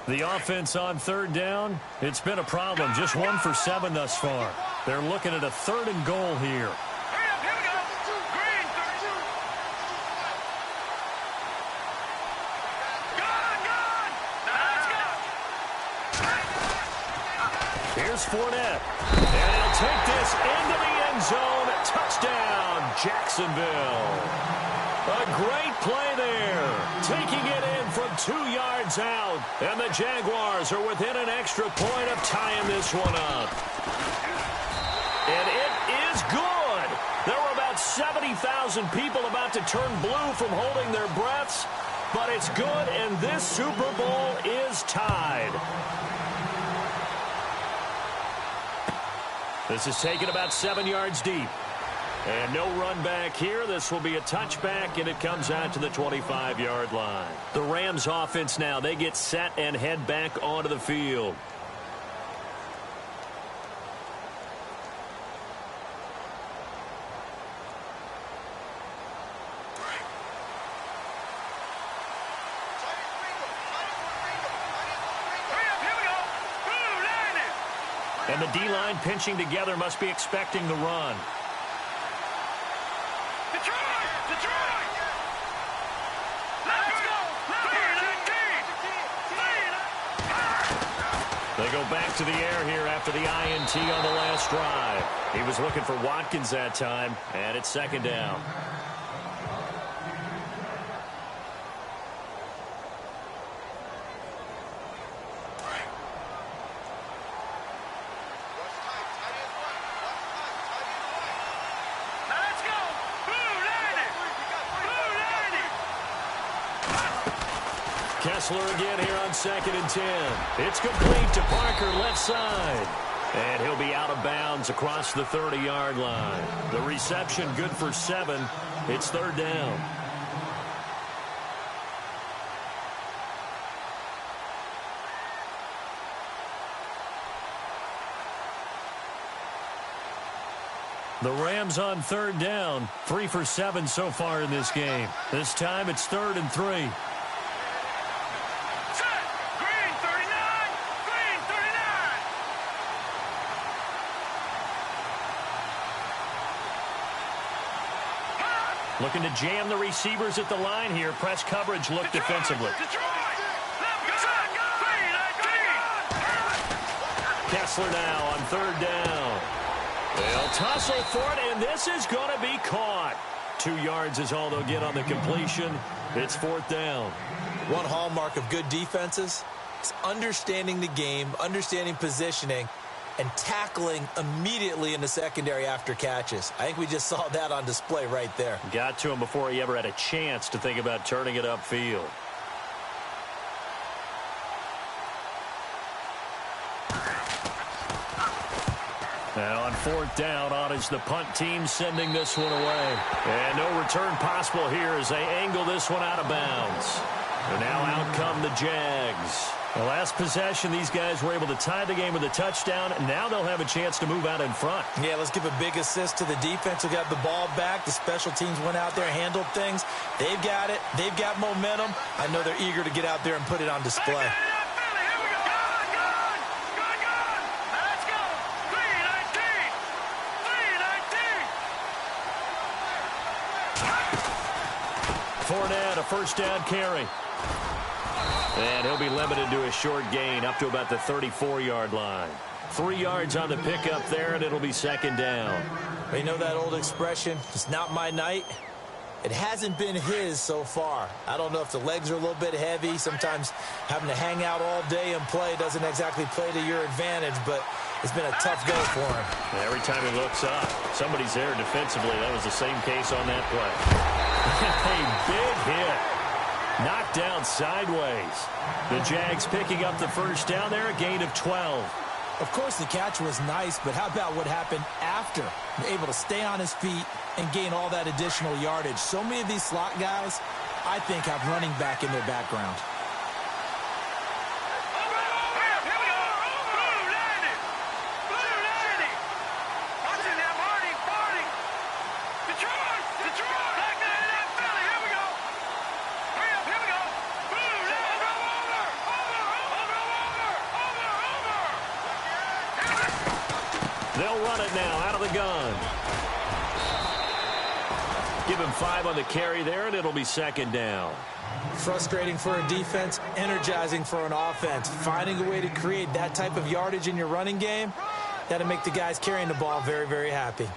The offense on 3rd down, it's been a problem. Just 1 for 7 thus far. They're looking at a 3rd and goal here. Here's Fournette. And he'll take this into the end zone. Touchdown, Jacksonville. A great play there. Taking it in from 2 yards out. And the Jaguars are within an extra point of tying this one up. And it is good. There were about 70,000 people about to turn blue from holding their breaths. But it's good, and this Super Bowl is tied. This is taken about 7 yards deep. And no run back here. This will be a touchback, and it comes out to the 25-yard line. The Rams offense now, they get set and head back onto the field. And the D-line pinching together must be expecting the run. Detroit! Detroit! Let's go! They go back to the air here after the INT on the last drive. He was looking for Watkins that time, and it's second down. Kessler again here on 2nd and 10. It's complete to Parker, left side. And he'll be out of bounds across the 30-yard line. The reception good for 7. It's third down. The Rams on third down. 3 for 7 so far in this game. This time it's 3rd and 3. Looking to jam the receivers at the line here. Press coverage look defensively. Kessler now on third down. They'll tussle for it, and this is going to be caught. 2 yards is all they'll get on the completion. It's 4th down. One hallmark of good defenses is understanding the game, understanding positioning, and tackling immediately in the secondary after catches. I think we just saw that on display right there. Got to him before he ever had a chance to think about turning it upfield. Now on 4th down, on is the punt team sending this one away. And no return possible here as they angle this one out of bounds. And now out come the Jags. The last possession, these guys were able to tie the game with a touchdown, and now they'll have a chance to move out in front. Yeah, let's give a big assist to the defense who got the ball back. The special teams went out there, handled things. They've got it. They've got momentum. I know they're eager to get out there and put it on display. Fournette, a first down carry. And he'll be limited to a short gain up to about the 34-yard line. 3 yards on the pickup there, and it'll be second down. You know that old expression, it's not my night? It hasn't been his so far. I don't know if the legs are a little bit heavy. Sometimes having to hang out all day and play doesn't exactly play to your advantage, but it's been a tough go for him. And every time he looks up, somebody's there defensively. That was the same case on that play. A big hit. Knocked down sideways. The Jags picking up the first down there, a gain of 12. Of course, the catch was nice, but how about what happened after? Able to stay on his feet and gain all that additional yardage. So many of these slot guys, I think, have running back in their background. They'll run it now out of the gun. Give him 5 on the carry there, and it'll be second down. Frustrating for a defense, energizing for an offense. Finding a way to create that type of yardage in your running game, that'll make the guys carrying the ball very, very happy.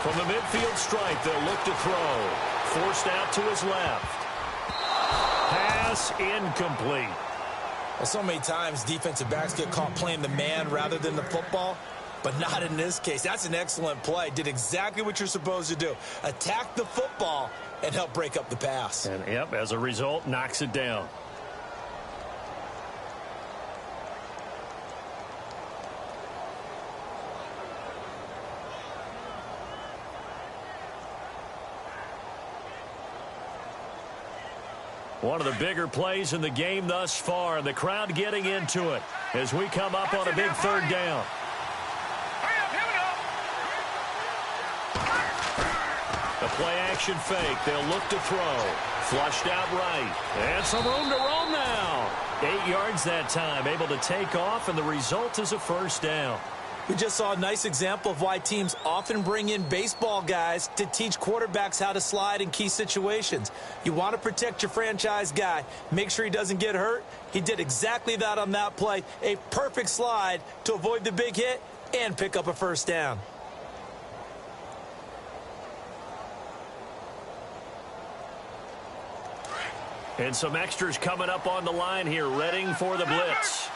From the midfield stripe, they'll look to throw. Forced out to his left. Pass incomplete. Well, so many times defensive backs get caught playing the man rather than the football, but not in this case. That's an excellent play. Did exactly what you're supposed to do. Attack the football and help break up the pass. And, yep, as a result, knocks it down. One of the bigger plays in the game thus far, and the crowd getting into it as we come up on a big third down. The play-action fake. They'll look to throw. Flushed out right. And some room to roam now. 8 yards that time. Able to take off, and the result is a first down. We just saw a nice example of why teams often bring in baseball guys to teach quarterbacks how to slide in key situations. You want to protect your franchise guy. Make sure he doesn't get hurt. He did exactly that on that play. A perfect slide to avoid the big hit and pick up a first down. And some extras coming up on the line here, readying for the blitz.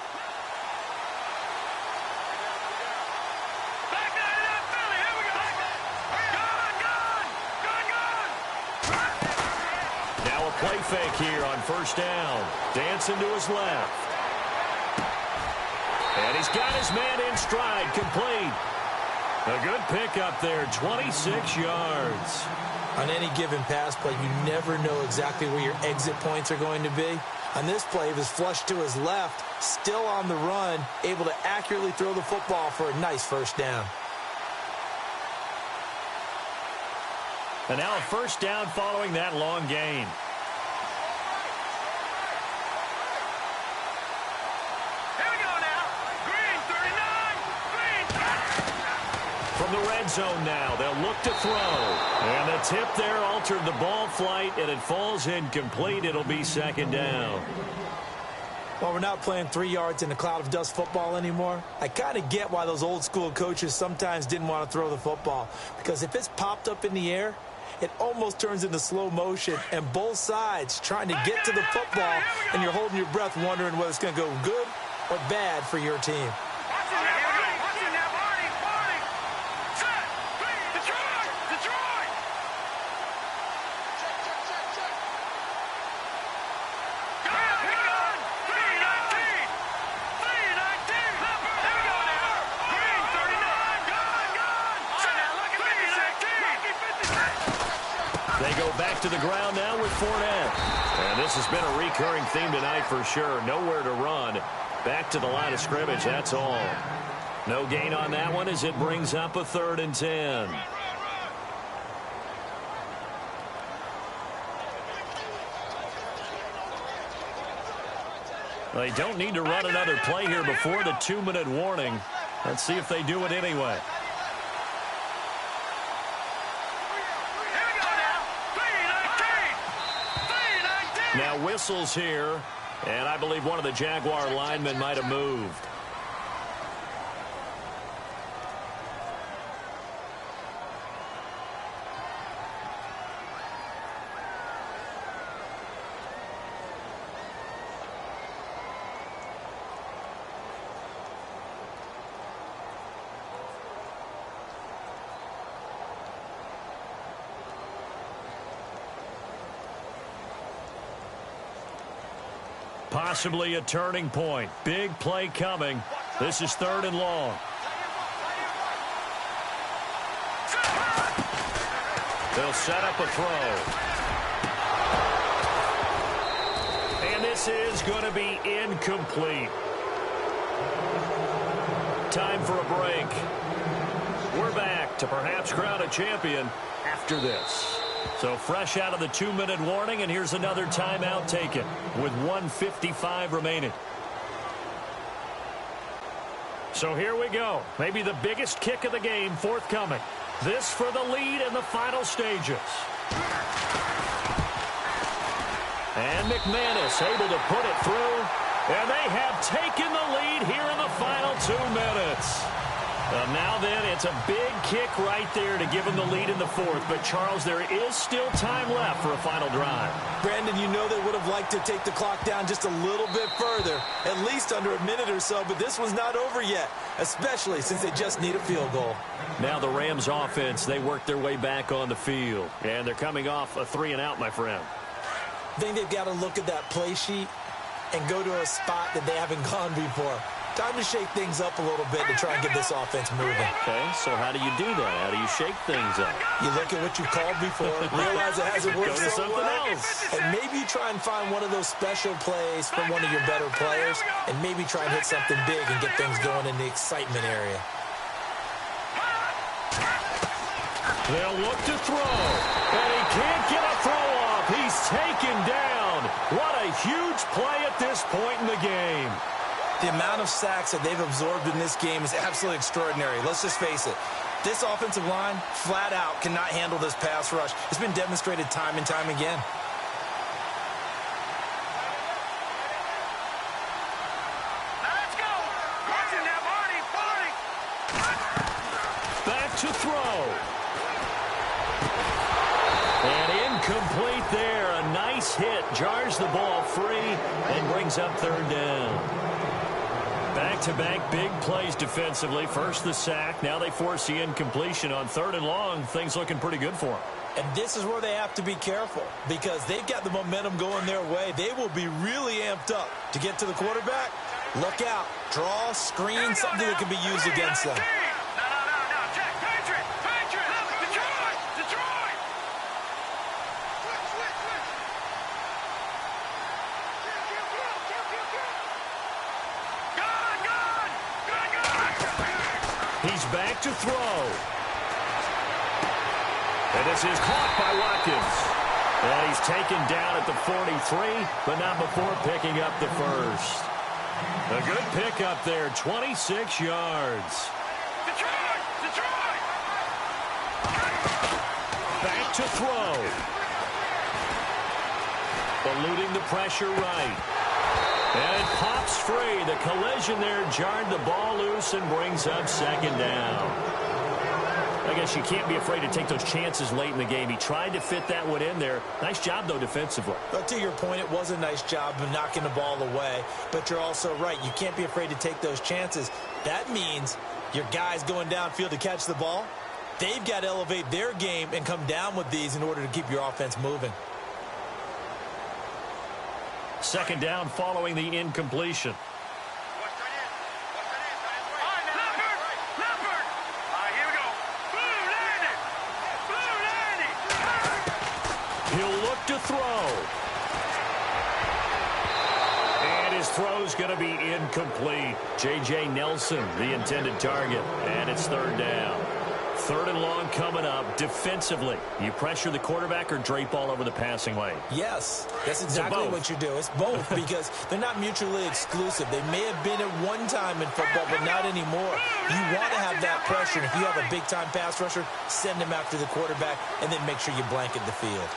Play fake here on first down. Dancing to his left. And he's got his man in stride, complete. A good pickup there, 26 yards. On any given pass play, you never know exactly where your exit points are going to be. On this play, it was flushed to his left, still on the run, able to accurately throw the football for a nice first down. And now a first down following that long gain. From the red zone now, they'll look to throw. And the tip there altered the ball flight, and it falls incomplete. It'll be second down. Well, we're not playing 3 yards in a cloud of dust football anymore. I kind of get why those old school coaches sometimes didn't want to throw the football. Because if it's popped up in the air, it almost turns into slow motion, and both sides trying to get to the football, and you're holding your breath wondering whether it's going to go good or bad for your team. They go back to the ground now with Fournette. And this has been a recurring theme tonight for sure. Nowhere to run. Back to the line of scrimmage, that's all. No gain on that one as it brings up a 3rd and 10. They don't need to run another play here before the 2-minute warning. Let's see if they do it anyway. Now whistles here, and I believe one of the Jaguar linemen might have moved. Possibly a turning point. Big play coming. This is 3rd and long. They'll set up a throw. And this is going to be incomplete. Time for a break. We're back to perhaps crown a champion after this. So fresh out of the 2-minute warning, and here's another timeout taken with 1:55 remaining. So here we go. Maybe the biggest kick of the game forthcoming. This for the lead in the final stages. And McManus able to put it through. And they have taken the lead here in the final 2 minutes. Now then, it's a big kick right there to give him the lead in the fourth. But, Charles, there is still time left for a final drive. Brandon, you know they would have liked to take the clock down just a little bit further, at least under a minute or so, but this was not over yet, especially since they just need a field goal. Now the Rams offense, they work their way back on the field. And they're coming off a 3-and-out, my friend. I think they've got to look at that play sheet and go to a spot that they haven't gone before. Time to shake things up a little bit to try and get this offense moving. Okay, so how do you do that? How do you shake things up? You look at what you called before, realize it hasn't worked Go to so something well, else. and maybe you try and find one of those special plays from one of your better players, and maybe try and hit something big and get things going in the excitement area. They'll look to throw, and he can't get a throw off. He's taken down. What a huge play at this point in the game. The amount of sacks that they've absorbed in this game is absolutely extraordinary. Let's just face it. This offensive line, flat out, cannot handle this pass rush. It's been demonstrated time and time again. Let's go. Watching that, Marty. Back to throw. And incomplete there. A nice hit. Jars the ball free and brings up third down. Back-to-back big plays defensively. First the sack. Now they force the incompletion on 3rd and long. Things looking pretty good for them. And this is where they have to be careful because they've got the momentum going their way. They will be really amped up to get to the quarterback. Look out. Draw, screen, something that can be used against them. No. Jack, Patriot. Detroit. He's back to throw. And this is caught by Watkins. And he's taken down at the 43, but not before picking up the first. A good pickup there, 26 yards. Detroit. Back to throw. Eluding the pressure right. And it pops free. The collision there jarred the ball loose and brings up 2nd down. I guess you can't be afraid to take those chances late in the game. He tried to fit that one in there. Nice job, though, defensively. But to your point, it was a nice job of knocking the ball away. But you're also right. You can't be afraid to take those chances. That means your guys going downfield to catch the ball, they've got to elevate their game and come down with these in order to keep your offense moving. 2nd down following the incompletion. Leopard. Here we go. Blue landing. He'll look to throw. And his throw's going to be incomplete. J.J. Nelson, the intended target. And it's 3rd down. 3rd and long coming up. Defensively, you pressure the quarterback or drape all over the passing lane? Yes, that's exactly what you do. It's both because they're not mutually exclusive. They may have been at one time in football, but not anymore. You want to have that pressure. If you have a big-time pass rusher, send him after the quarterback, and then make sure you blanket the field.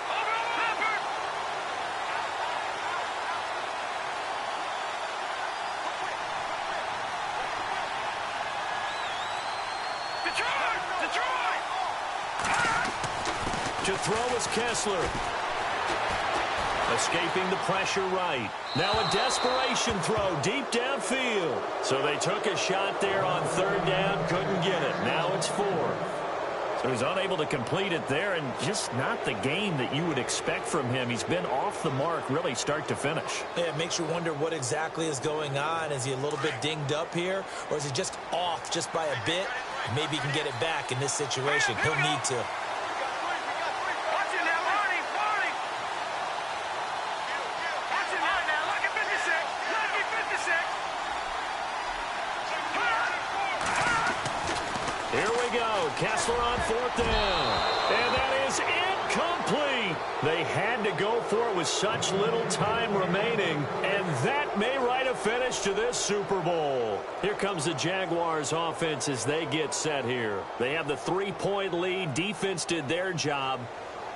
To throw is Kessler. Escaping the pressure right. Now a desperation throw deep downfield. So they took a shot there on 3rd down, couldn't get it. Now it's 4th. So he's unable to complete it there, and just not the game that you would expect from him. He's been off the mark really start to finish. Yeah, it makes you wonder what exactly is going on. Is he a little bit dinged up here, or is he just off just by a bit? Maybe he can get it back in this situation. He'll need to. Kessler on 4th down. And that is incomplete. They had to go for it with such little time remaining. And that may write a finish to this Super Bowl. Here comes the Jaguars offense as they get set here. They have the 3-point lead. Defense did their job.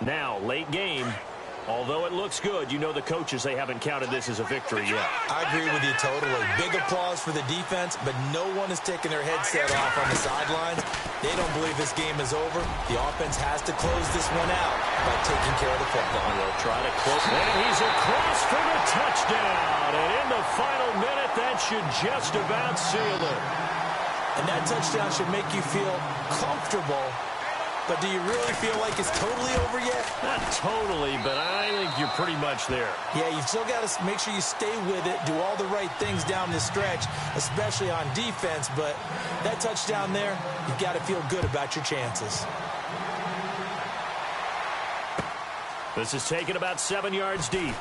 Now, late game, Although it looks good, you know the coaches, they haven't counted this as a victory yet. I agree with you totally. Big applause for the defense, but no one is taking their headset off on the sidelines. They don't believe this game is over. The offense has to close this one out by taking care of the football. They'll try to close. And he's across for the touchdown. And in the final minute, that should just about seal it. And that touchdown should make you feel comfortable. But do you really feel like it's totally over yet? Not totally, but I think you're pretty much there. Yeah, you've still got to make sure you stay with it, do all the right things down the stretch, especially on defense. But that touchdown there, you've got to feel good about your chances. This is taken about 7 yards deep.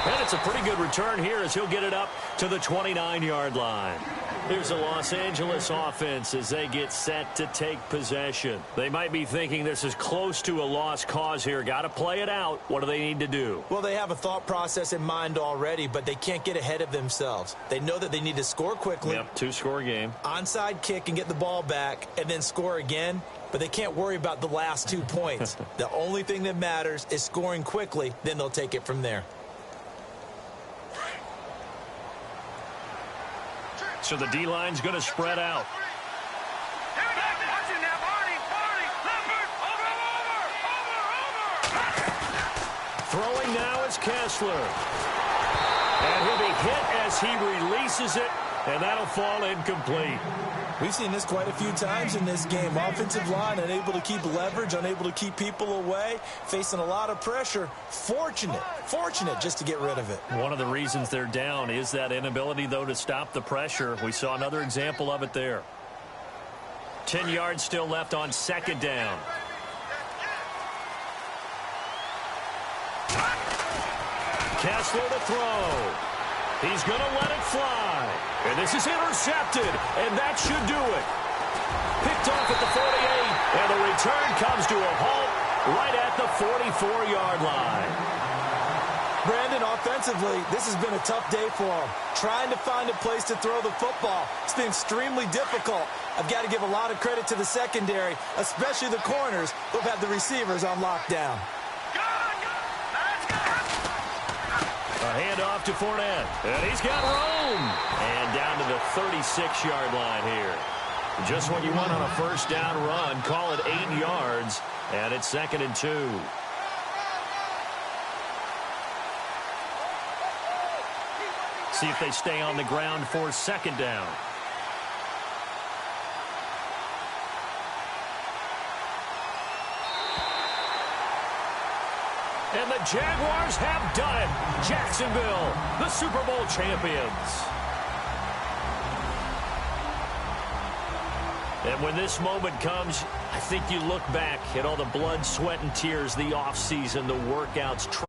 And it's a pretty good return here as he'll get it up to the 29-yard line. Here's the Los Angeles offense as they get set to take possession. They might be thinking this is close to a lost cause here. Got to play it out. What do they need to do? Well, they have a thought process in mind already, but they can't get ahead of themselves. They know that they need to score quickly. Yep, two-score game. Onside kick and get the ball back and then score again. But they can't worry about the last 2 points. The only thing that matters is scoring quickly. Then they'll take it from there. So the D-line's going to spread out. Throwing now is Kessler. And he'll be hit as he releases it, and that'll fall incomplete. We've seen this quite a few times in this game. Offensive line unable to keep leverage, unable to keep people away, facing a lot of pressure. Fortunate just to get rid of it. One of the reasons they're down is that inability, though, to stop the pressure. We saw another example of it there. 10 yards still left on second down. Kessler to throw. He's going to let it fly. And this is intercepted, and that should do it. Picked off at the 48, and the return comes to a halt right at the 44-yard line. Brandon, offensively, this has been a tough day for them. Trying to find a place to throw the football. It's been extremely difficult. I've got to give a lot of credit to the secondary, especially the corners who have had the receivers on lockdown. A handoff to Fournette, and he's got room. And down to the 36-yard line here. Just what you want on a first down run. Call it 8 yards, and it's 2nd and 2. See if they stay on the ground for second down. And the Jaguars have done it. Jacksonville, the Super Bowl champions. And when this moment comes, I think you look back at all the blood, sweat, and tears, the offseason, the workouts.